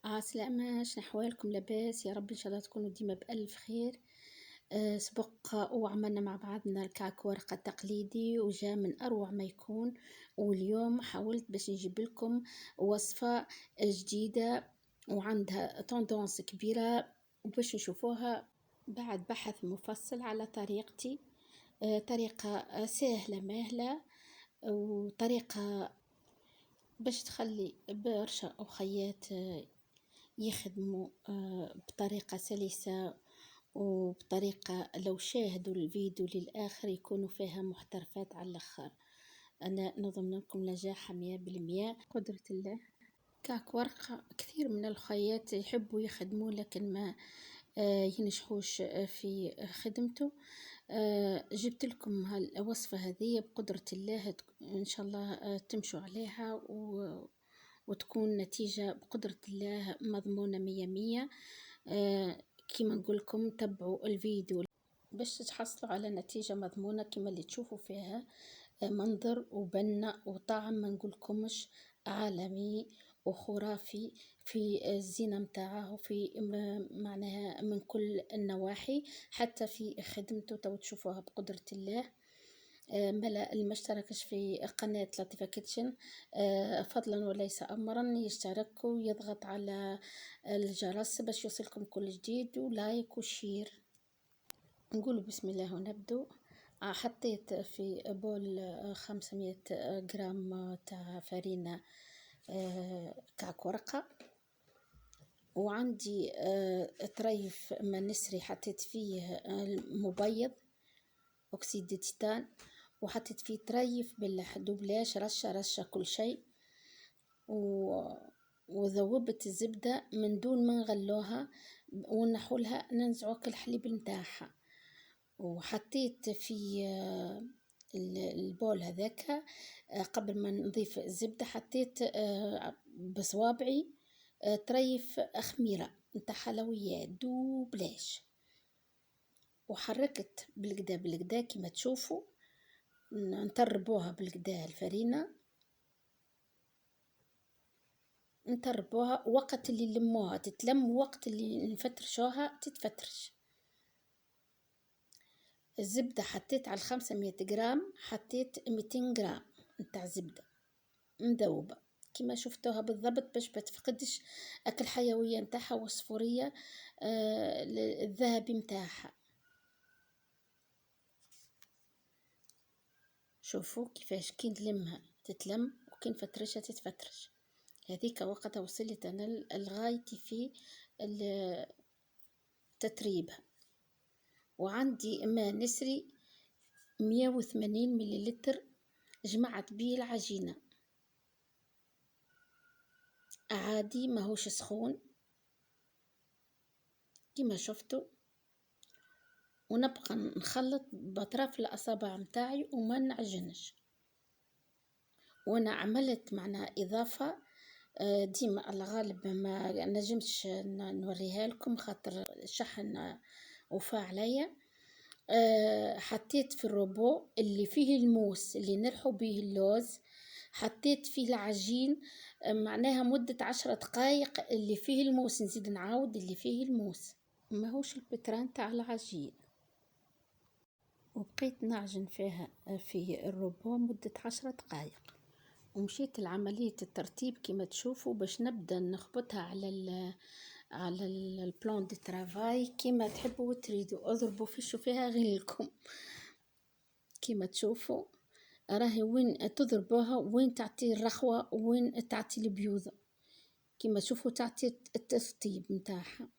عسلامة، شنو أحوالكم؟ لاباس يا رب إن شاء الله تكونوا ديما بألف خير. سبق وعملنا مع بعضنا الكعك ورقة تقليدي وجاء من أروع ما يكون. واليوم حاولت باش نجيب لكم وصفة جديدة وعندها تندونس كبيرة، وباش نشوفوها بعد بحث مفصل على طريقتي. طريقة سهلة ماهلة، وطريقة باش تخلي برشا أخيات يخدموا بطريقة سلسة، وبطريقة لو شاهدوا الفيديو للآخر يكونوا فيها محترفات على الآخر. أنا نظن لكم نجاح 100% قدرة الله. كعك ورقة كثير من الخيات يحبوا يخدموا لكن ما ينجحوش في خدمته. جبت لكم الوصفة هذه بقدرة الله إن شاء الله تمشوا عليها وتكون نتيجة بقدرة الله مضمونة 100. كما نقول لكم تبعوا الفيديو باش تحصلوا على نتيجة مضمونة كما اللي تشوفوا فيها منظر وبنة وطعم ما نقولكمش عالمي وخرافي في الزينة متاعه، في معناها من كل النواحي، حتى في خدمته تو تشوفوها بقدرة الله. ملا اللي ما اشتركش في قناة لطيفة كيتشن فضلا وليس أمرا يشترك ويضغط على الجرس باش يوصلكم كل جديد، ولايك وشير. نقول بسم الله ونبدو. حطيت في بول 500 جرام تاع فرينة كعك ورقة، وعندي طريف ما نسري حطيت فيه مبيض أكسيد تيتان، وحطيت فيه طريف بالدوبلاش رشة كل شيء، وذوبت الزبدة من دون ما نغلوها ونحولها ننزعوك الحليب متاعها. وحطيت في البول هذاك قبل ما نضيف الزبدة حطيت بصوابعي طريف خميرة نتاع حلويات دوبلاش، وحركت بالقدا كما تشوفوا. نطربوها بالقدا الفرينة، نطربوها وقت اللي نلموها تتلم، وقت اللي نفترشوها تتفترش. الزبدة حطيت على 500 جرام حطيت 200 جرام نتاع زبدة مذوبة كما شفتوها بالضبط باش بتفقدش أكل حيوية نتاعها والصفورية الذهبي نتاعها. شوفوا كيفاش كي نلمها تتلم وكي نفترشها تتفترش. هذيك وقتها وصلت أنا لغايتي في تتريبها. وعندي ماء نسري 180 مليلتر جمعت به العجينة عادي ماهوش سخون كما شفتوا، ونبقى نخلط بأطراف الأصابع متاعي وما نعجنش. وانا عملت معنا إضافة ديما الغالب ما نجمش نوريها لكم خاطر شحن وفاء عليا. حطيت في الروبو اللي فيه الموس اللي نرحو به اللوز، حطيت فيه العجين معناها مدة 10 دقايق اللي فيه الموس، نزيد نعاود اللي فيه الموس ماهوش البتران تاع العجين، وبقيت نعجن فيها في الروبو مدة 10 دقايق. ومشيت لعملية الترتيب كما تشوفوا باش نبدأ نخبطها على البلان دي ترافاي كما تحبوا وتريدوا، اضربوا فيشوا فيها غيركم. كما تشوفوا راهي وين تضربوها وين تعطي الرخوة وين تعطي البيوضة، كما تشوفوا تعطي الترتيب متاعها.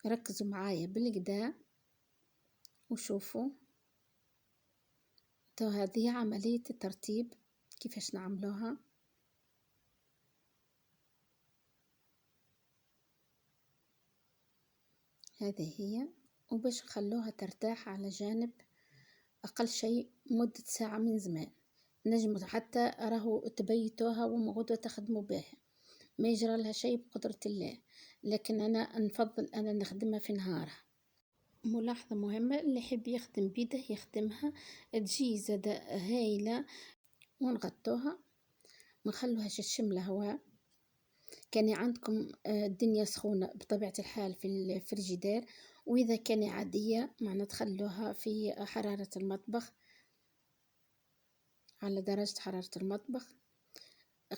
ركزوا معايا بالكدا وشوفوا تو هذه عملية الترتيب كيفاش نعملوها. هذه هي، وباش نخلوها ترتاح على جانب أقل شيء مدة ساعة من زمان. نجموا حتى راهو تبيتوها ومغدوة تخدموا بها ما يجرى لها شيء بقدرة الله، لكن أنا نفضل أنا نخدمها في نهارها. ملاحظة مهمة اللي يحب يخدم بيده يخدمها تجي زادة هايلة ونغطوها ونخلوها تشم الهواء. كان عندكم الدنيا سخونة بطبيعة الحال في الفريجيدير، وإذا كان عادية معنا تخلوها في حرارة المطبخ، على درجة حرارة المطبخ.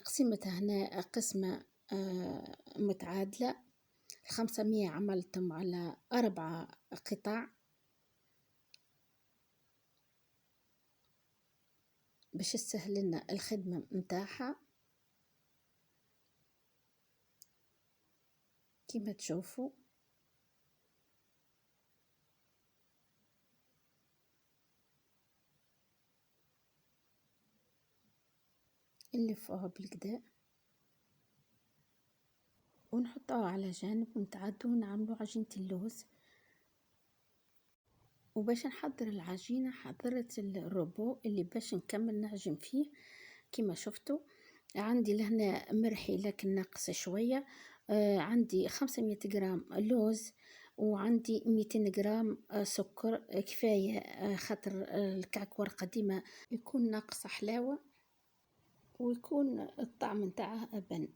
قسمتها هنا قسمة متعادلة، 500 عملتهم على 4 قطع باش تسهل لنا الخدمة متاعها كما تشوفوا. نلفوها بالكدا ونحطوها على جانب ونتعدوا نعملوا عجينة اللوز. وباش نحضر العجينة حضرت الروبو اللي باش نكمل نعجن فيه. كما شفتوا عندي لهنا مرحي لكن ناقص شوية. عندي 500 جرام لوز، وعندي 200 جرام سكر كفاية، خاطر الكعك ورقة ديما يكون ناقص حلاوة ويكون الطعم متاعه أبن.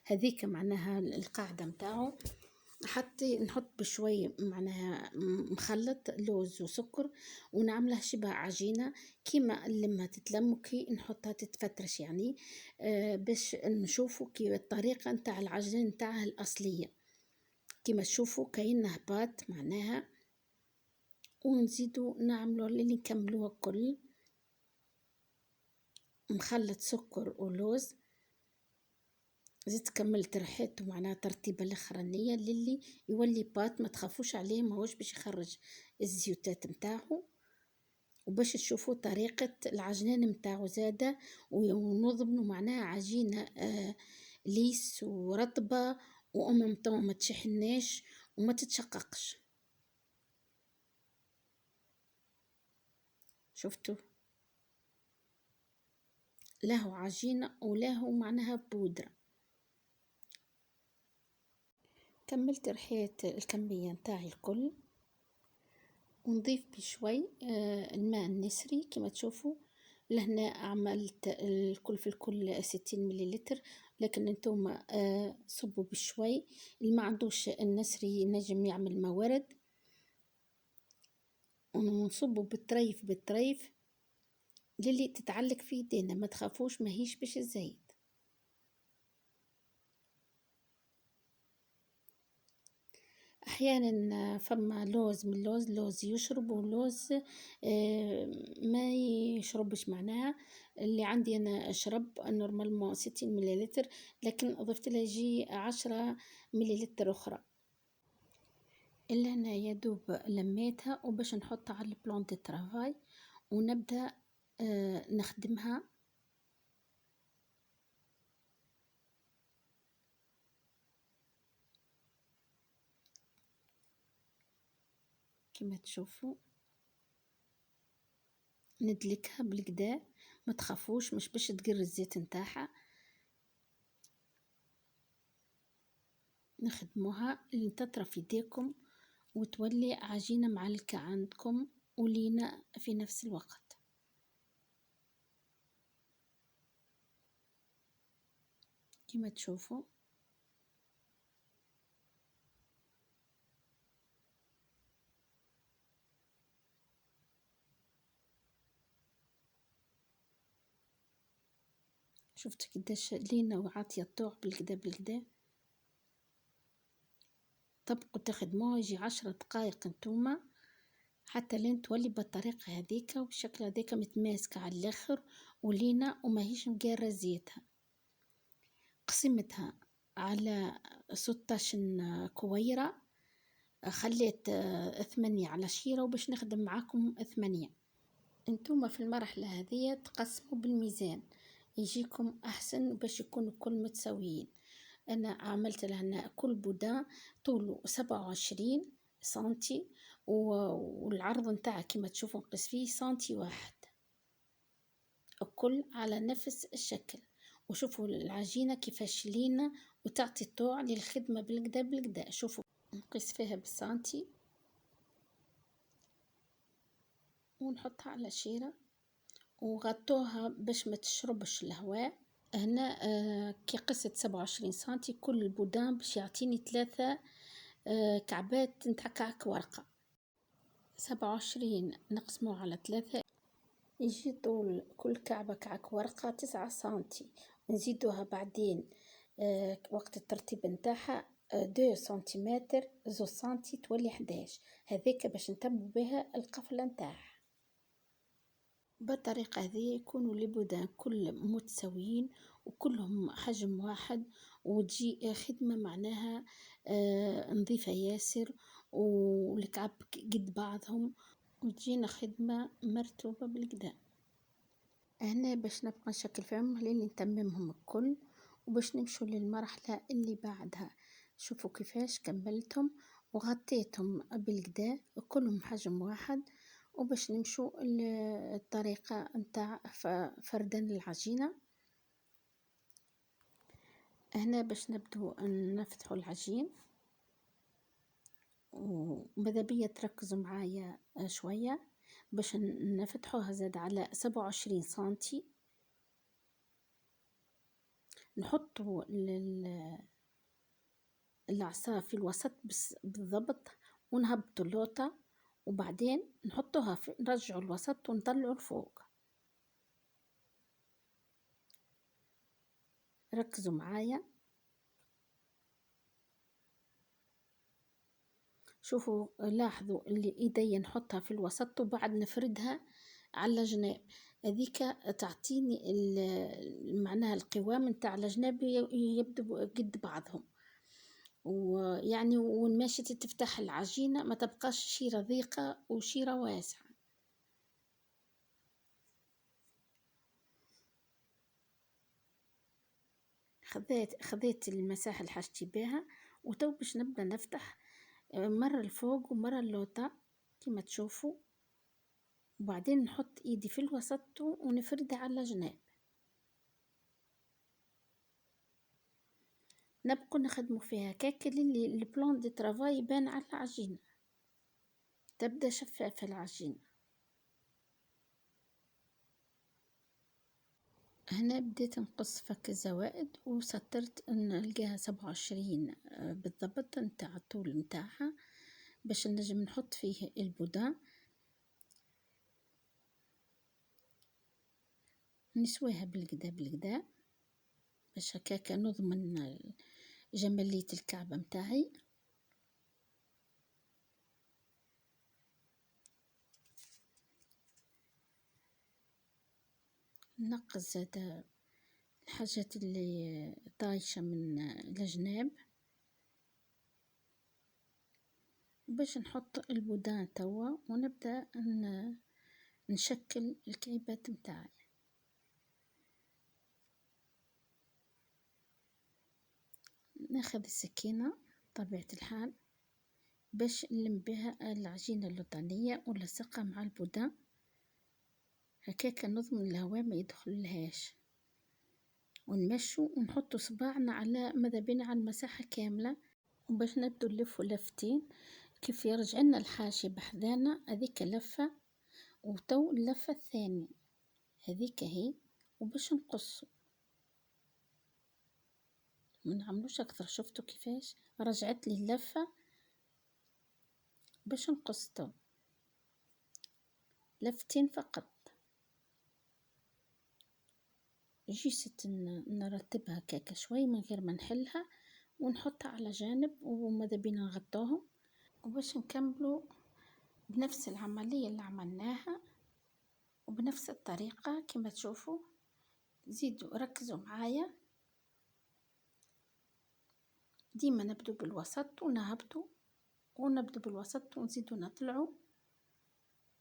هذيك معناها القاعدة متاعه، حتى نحط بشوي معناها مخلط لوز وسكر ونعملها شبه عجينة كيما لما تتلم كي نحطها تتفترش يعني. باش نشوفوا كي الطريقة نتاع العجين نتاعها الأصلية كيما تشوفوا كاينه بات معناها. ونزيدوا نعملوا اللي نكملوها كل مخلط سكر ولوز. زدت كملت ريحته معناها ترتيبة الاخرانية للي يولي بات، ما تخافوش عليه ماهوش باش يخرج الزيوتات متاعه. وباش تشوفوا طريقة العجنان متاعه زادة ونضمنوا معناها عجينة ليس ورطبة وممتو ما تشحناش وما تتشققش. شفتوا له عجينة وله معناها بودرة. كملت رحيت الكمية نتاعي الكل ونضيف بشوي الماء النسري كما تشوفوا. لهنا عملت الكل في الكل 60 مليلتر، لكن انتم صبوا بشوي. اللي ما عندوش النسري نجم يعمل موارد. ونصبوا بالطريف بالطريف للي تتعلق في يدينا، ما تخافوش ماهيش باش الزايد. احيانا فما لوز من لوز يشرب ولوز ما يشربش معناها. اللي عندي انا اشرب نورمالمون 60 مليلتر، لكن ضفت لها يجي 10 مليلتر اخرى. الا انا يدوب لميتها وباش نحطها على البلان دي ترافاي ونبدا نخدمها. كما تشوفوا ندلكها بالكدا، ما تخافوش مش باش تقر الزيت نتاعها. نخدموها اللي تطرف يديكم وتولي عجينة معلكة عندكم ولينة في نفس الوقت. كما تشوفوا شفت قداش لينة وعاطية الطوع بالكدا بالكدا. طبقوا تخدموها يجي 10 دقايق انتوما حتى لين تولي بالطريقة هذيك والشكل هذيك متماسكة على الاخر ولينة وماهيش مقارة زيتها. قسمتها على 16 كويرة، خليت 8 على شيرة وباش نخدم معاكم 8. انتوما في المرحلة هذه تقسموا بالميزان يجيكم احسن باش يكونوا الكل متساويين. انا عملت لهنا كل بودان طوله 27 سنتي والعرض نتاعه كما تشوفوا نقص فيه سنتي واحد، الكل على نفس الشكل. وشوفوا العجينة كيفاش لينة وتعطي طوع للخدمة بالكدا بالكدا. شوفوا نقيس فيها بالسنتي ونحطها على شيرة وغطوها باش ما تشربش الهواء. هنا كي قست 27 سنتي، كل البودان باش يعطيني 3 كعبات نتاع كعك ورقة. 27 نقسموه على 3 يجي طول كل كعبة كعك ورقة 9 سنتي. نزيدوها بعدين وقت الترتيب نتاعها 2 سنتيمتر 2 سنتي تولي 11. هذيك باش نتمو بها القفلة نتاعها. بالطريقة هذه يكونوا البودان كل متساويين وكلهم حجم واحد، وتجي خدمة معناها نظيفة ياسر والكعب قد بعضهم، وتجينا خدمة مرتوبة بالكدا. هنا باش نبقى نشكل فيهم لين نتممهم الكل، وباش نمشوا للمرحلة اللي بعدها. شوفوا كيفاش كملتهم وغطيتهم بالكدا كلهم حجم واحد. وباش نمشوا الطريقة نتاع فردان العجينة. هنا باش نبدو نفتحوا العجين، وماذا بيا تركزوا معايا شوية باش نفتحوها زاد على 27 سنتي. نحطوا العصا في الوسط بالضبط، ونهبطوا اللوطة، وبعدين نحطوها نرجعوا الوسط ونطلعوا الفوق. ركزوا معايا. شوفوا لاحظوا اللي ايديا نحطها في الوسط وبعد نفردها على جناب. هذيك تعطيني معناها القوام نتاع الجناب يبدو قد بعضهم، ويعني ونماشي تفتح العجينة ما تبقاش شيرة ضيقة وشيرة واسعة. خذيت المساحة اللي حاجتي بها، وتو باش نبدأ نفتح مرة الفوق ومرة اللوطة كما تشوفوا، وبعدين نحط ايدي في الوسط ونفردها على جناب. نبقوا نخدموا فيها كاك اللي البلان دي ترافاي يبان على العجينة، تبدأ شفافة العجينة. هنا بديت نقص فك الزوائد وسطرت ان نلقاها 27 بالضبط نتاع الطول نتاعها، باش نجم نحط فيه البودان. نسويها بالقدا باش هكاكا نضمن جمالية الكعبة متاعي. نقص زاد الحاجات اللي طايشة من الجناب باش نحط البودان توا، ونبدأ نشكل الكعيبات متاعي. ناخذ السكينة طبيعة الحال باش نلم بها العجينة اللوطانية ونلصقها مع البودان، هكاك نضمن الهواء ما يدخل لهاش، ونمشوا ونحطوا صباعنا على ماذا بينا على المساحة كاملة، وباش نبدو نلفوا لفتين كيف يرجع لنا الحاشي بحذانا. هذيك لفة، وتو اللفة الثانية هذيك هي، وباش نقصوا ما نعملوش اكثر. شفتوا كيفاش رجعت لي اللفة باش نقصتو لفتين فقط. جيست نرتبها كاكا شوي من غير ما نحلها ونحطها على جانب، وماذا بينا نغطوهم. وباش نكملوا بنفس العملية اللي عملناها وبنفس الطريقة كما تشوفوا. زيدوا ركزوا معايا، ديما نبدو بالوسط ونهبطوا، ونبدو بالوسط ونزيدوا نطلعوا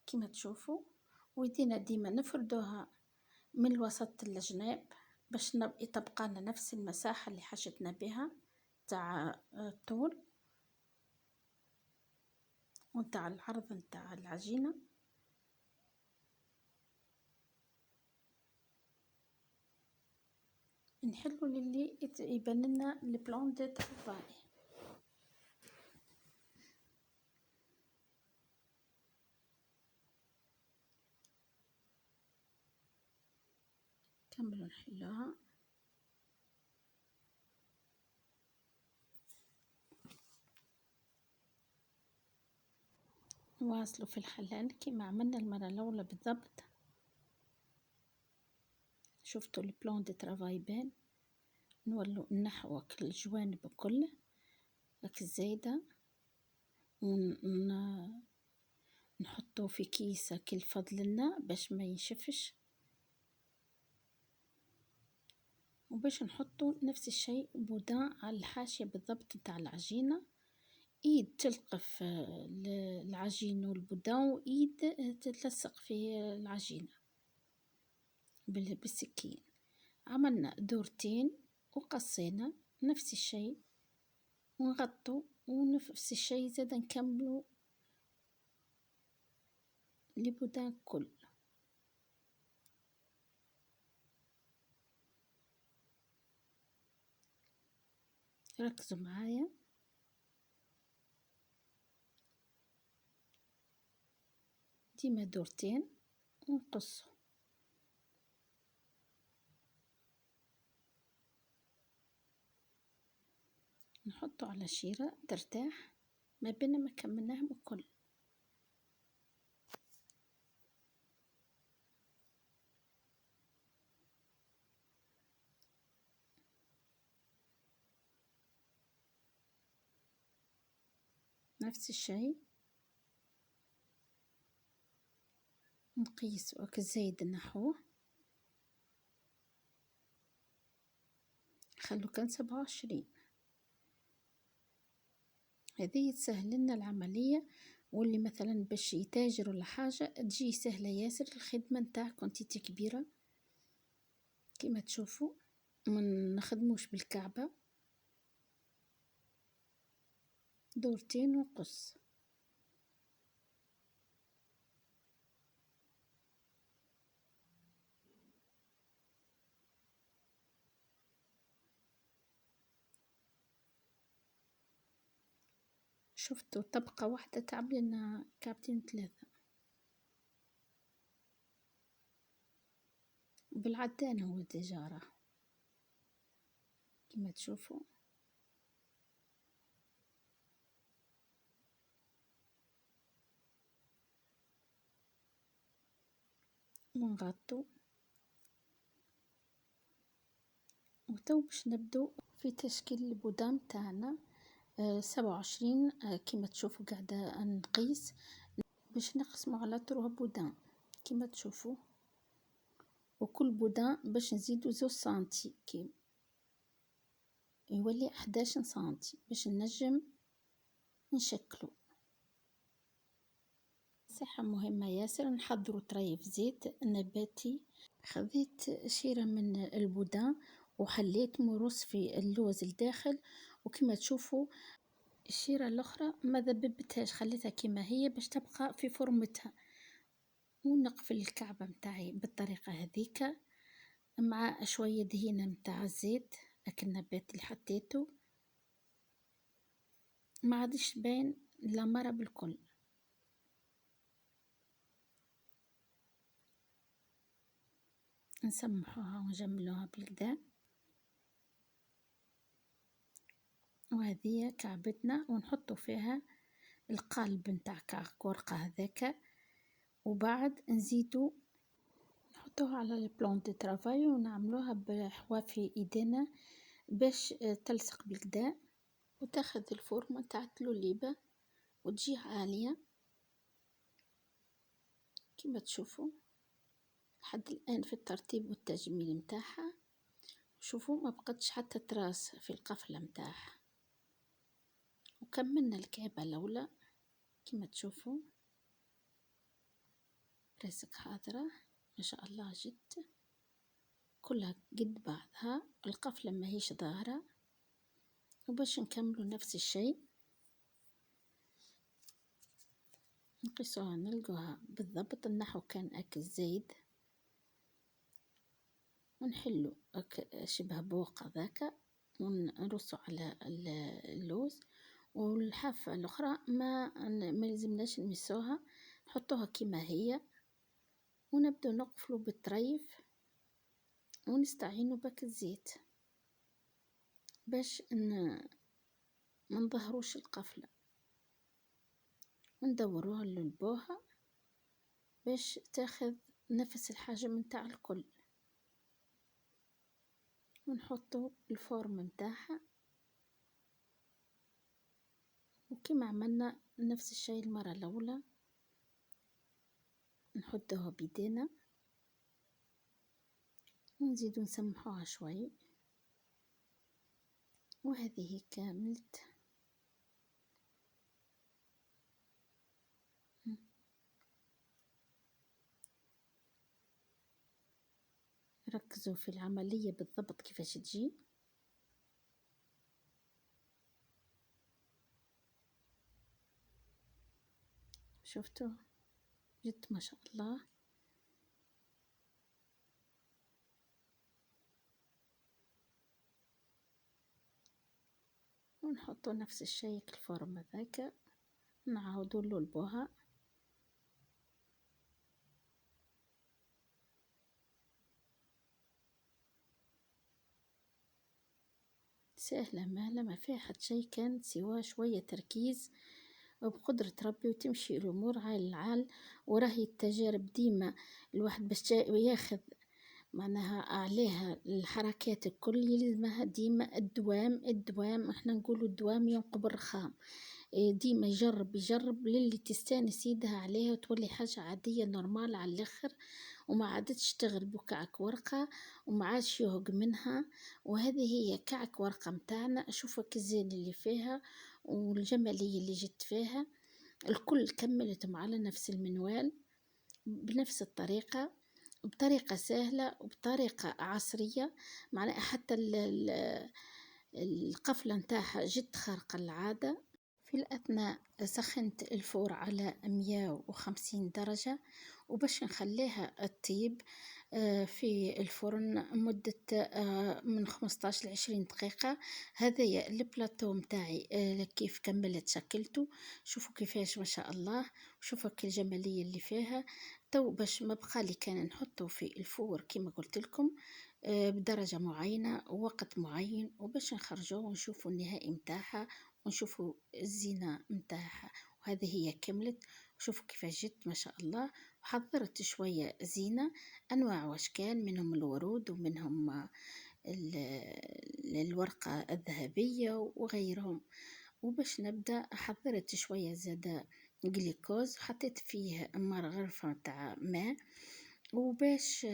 كما تشوفوا، ويدينا ديما نفردوها من الوسط للجناب باش تبقى لنا نفس المساحة اللي حشتنا بها تاع الطول وتاع العرض نتاع العجينة. نحلو للي يبان لنا البلان دي ترافاي. كملوا نحلوها. نواصلوا في الحلال كما عملنا المرة الأولى بالضبط. شفتوا البلان دي ترافاي بان، نولوا نحو الجوانب كلها هاك الزايدة، ونحطه في كيسة كل فضلنا باش ما ينشفش، وباش نحطه نفس الشيء بودان على الحاشية بالضبط نتاع العجينة، ايد تلقف العجين والبودان وايد تتلصق في العجينة بالسكين. عملنا دورتين وقصينا نفس الشيء ونغطوا، ونفس الشيء زاد نكملوا لبودان كل. ركزوا معايا. ديما دورتين ونقصوا، نحطه على شيرة ترتاح ما بين ما كملناهم الكل. نفس الشيء نقيس زايد نحوه، خلو كان 27. هذه تسهل لنا العملية، واللي مثلا باش يتاجر ولا حاجة تجي سهلة ياسر. الخدمة نتاع كونتيتي كبيرة كما تشوفوا، من نخدموش بالكعبة. دورتين وقص. شفتوا طبقة واحدة تعب لنا كعبتين 3 بالعدان. هو التجارة كما تشوفوا. ونغطوا، وتو باش نبدو في تشكيل البودام تاعنا. 27 كما تشوفوا قاعدة نقيس باش نقسمه على 3 بودان كما تشوفوا، وكل بودان باش نزيدو 2 سنتي كي يولي 11 سنتي باش نجم نشكله. صحة مهمة ياسر. نحضروا طريف زيت نباتي. خذيت شيرة من البودان وحليت موروث في اللوز الداخل، وكما تشوفوا الشيرة الأخرى ما ذببتهاش، خليتها كما هي باش تبقى في فورمتها. ونقفل الكعبة متاعي بالطريقة هذيك مع شوية دهينة متاع الزيت هاك النبات اللي حطيته، ما عادش باين الأمارة بالكل. نسمحوها ونجملوها بالكدا. وهذه كعبتنا، ونحطوا فيها القالب نتاع كعك ورقة هذاك، وبعد نزيدو نحطوها على البلان دي ترافاي ونعملوها بحوافي ايدينا باش تلصق بالكدا، وتاخذ الفورمة تاع اللوليبة وتجي عالية كما تشوفوا. لحد الآن في الترتيب والتجميل متاعها. شوفوا ما بقتش حتى تراس في القفلة متاعها. وكملنا الكعبة الأولى كما تشوفوا، راسك حاضرة ما شاء الله جد كلها قد بعضها، القفلة ما هيش ظاهرة. وباش نكملوا نفس الشيء نقيسوها نلقوها بالضبط النحو كان أكل زايد، ونحلو شبه بوق ذاك ونرصو على اللوز. والحافة الأخرى ما لازمناش نمسوها، نحطوها كما هي ونبدأ نقفلو بالطريف ونستعينوا باك الزيت باش ما نظهروش القفلة، وندوروها للبوها باش تاخذ نفس الحجم متاع الكل، ونحطوا الفورم متاعها. وكما عملنا نفس الشيء المرة الأولى، نحطوها بيدينا ونزيد نسمحوها شوي. وهذه كاملت. ركزوا في العملية بالضبط كيفاش تجي. شفتوا جد ما شاء الله. ونحطوا نفس الشيء الفورم هذاك، نعاودوا له البوها. سهلة مهلة، ما فيها حد شيء، كان سوى شوية تركيز وبقدرة ربي، وتمشي الأمور عال العال. وراهي التجارب ديما الواحد باش ياخذ معناها عليها الحركات الكل يلزمها ديما الدوام. احنا نقولوا الدوام ينقب الرخام. ديما يجرب للي تستانس يدها عليها وتولي حاجة عادية نورمال على الآخر، وما عادتش تغلب كعك ورقة وما عادش يهق منها. وهذه هي كعك ورقة متاعنا. أشوفك الزين اللي فيها والجمالية اللي جت فيها الكل كملتهم على نفس المنوال بنفس الطريقة، بطريقة سهلة وبطريقة عصرية. معناها حتى القفلة نتاعها جد خارقة العادة. في الأثناء سخنت الفور على 150 درجة، وباش نخليها تطيب في الفرن مدة من 15 ل 20 دقيقة. هذايا البلاطو متاعي كيف كملت شكلته. شوفوا كيفاش ما شاء الله، شوفوا الجمالية اللي فيها. تو باش ما بقى لي كان نحطه في الفور كما قلت لكم بدرجة معينة ووقت معين، وباش نخرجوه ونشوفوا النهائي متاعها ونشوفوا الزينة متاعها. وهذه هي كملت. وشوفوا كيفاش جت ما شاء الله. حضرت شوية زينة أنواع وأشكال، منهم الورود ومنهم الورقة الذهبية وغيرهم. وباش نبدأ حضرت شوية زادة جليكوز، حطيت فيه غرفة تاع ماء، وباش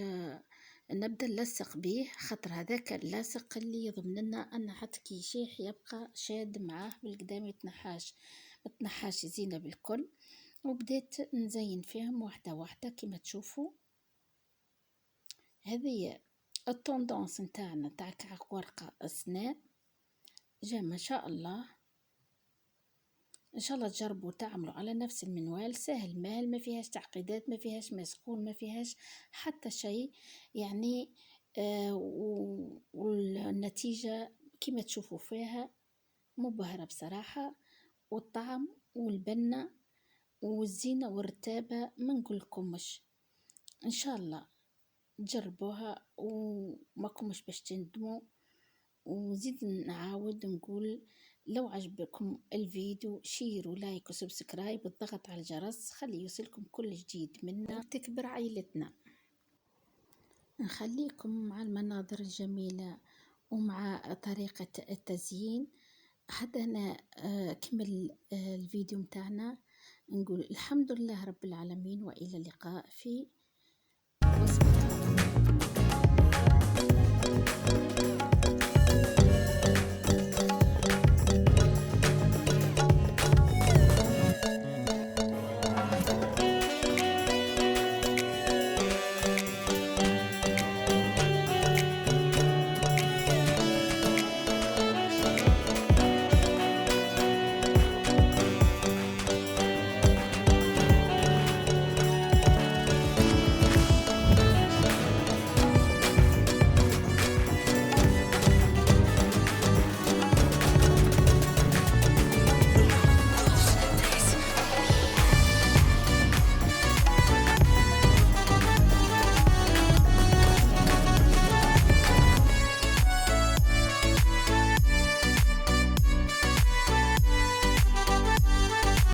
نبدأ نلصق به، خاطر هذاك اللاصق اللي يضمن لنا أن حتى كي يشيح يبقى شاد معاه بالقدام، متنحاش زينة بالكل. وبدأت نزين فيهم واحدة واحدة كما تشوفوا. هذه التوندونس نتاعنا تاع كعك ورقة أسناء جا ما شاء الله. ان شاء الله تجربوا تعملوا على نفس المنوال. سهل مال، ما فيهاش تعقيدات، ما فيهاش مسكون، ما فيهاش حتى شيء يعني. والنتيجة كما تشوفوا فيها مبهرة بصراحة. والطعم والبنة والزينة والرتابة ما نقولكمش. ان شاء الله تجربوها وماكمش باش تندموا. وزيد نعاود نقول لو عجبكم الفيديو شيروا لايك وسبسكرايب والضغط على الجرس خلي يوصلكم كل جديد منا تكبر عائلتنا. نخليكم مع المناظر الجميلة ومع طريقة التزيين. حتى أنا كمل الفيديو متاعنا. نقول الحمد لله رب العالمين، وإلى اللقاء في